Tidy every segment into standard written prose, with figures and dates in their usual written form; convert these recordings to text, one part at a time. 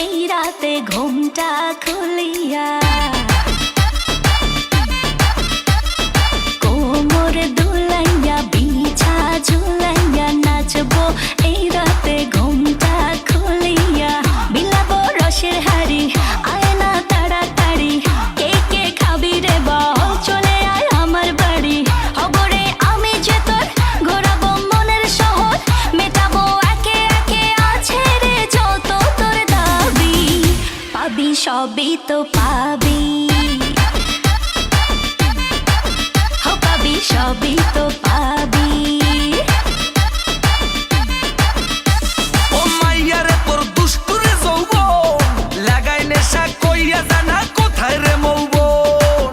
এই রাতে ঘুমটা খুলিয়া, কোমর দুলাইয়া বিছা ঝুলাইয়া নাচবো এই রাতে ঘুমটা খুলিয়া। বিলাবো রসের হাড়ি, আয় না তাড়াতাড়ি, কে কে খাবি রে বল, চলে আয় আমার বাড়ি। হবরে আমি যে তোর, ঘোরাবো মনের শহর, মেটাবো একে একে আছে রে যত তোর দাবি। পাবি সবই তো পাবি, পাবি সবই তো পাবি। ও মাইয়ারে তোর দুষ্টুরে যৌবন, লাগাই নেশা কইয়া জানা কোথায় রে মৌবন।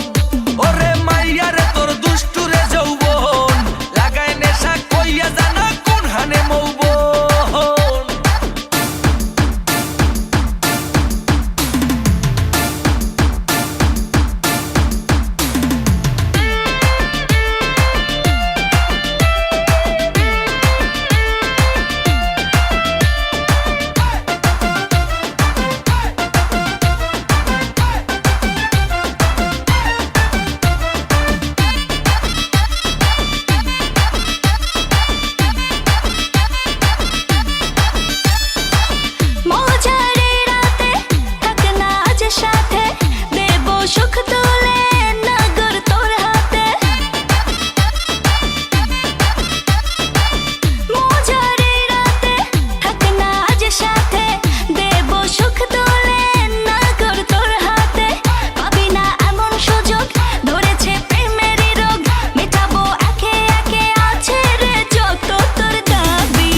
ওরে মাইয়ারে তোর দুষ্টুরে যৌবন, লাগাই নেশা কইয়া জানা কোন হানে মৌবন। সুখ তুলে নগর তোর হাতে, মজারে রাতে থাক না আজ সাথে, দেব সুখ তুলে নগর তোর হাতে। পাবি না এমন সুযোগ, ধরেছে প্রেমেরই রোগ, মেটাবো একে একে আছে রে যত তোর দাবি।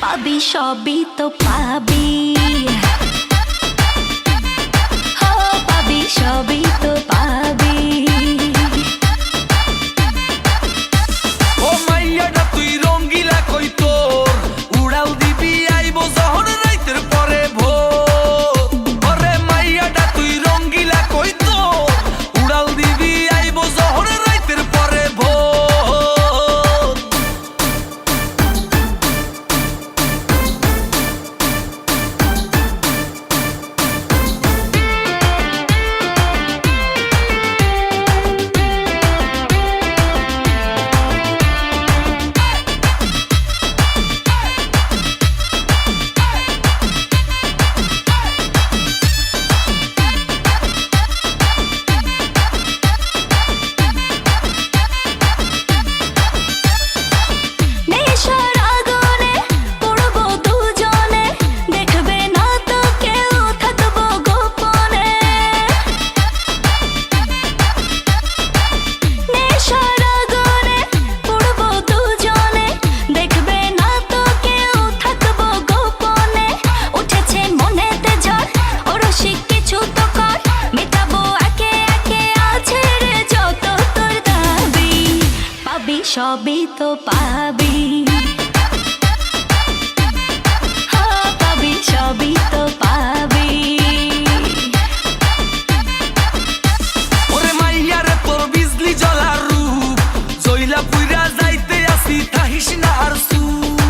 পাবি সবই তো পাবি, সবই তো পাবি। ও মাইয়াটা তুই রঙ্গিলা কই তোর, উড়াল দিবি আইবো যখন রাইতের পরে ভোর। ওরে মাইয়াটা তুই রঙ্গিলা কই তোর, উড়াল দিবি আইবো যখন রাইতের পরে ভোর। সবই তো পাবি, পাবি সবই তো পাবি। ওরে মাইয়ারে তোর বিজলি জ্বলার রূপ, জইলা পুইরা যাইতে আসি থাকিস না আর সুপ।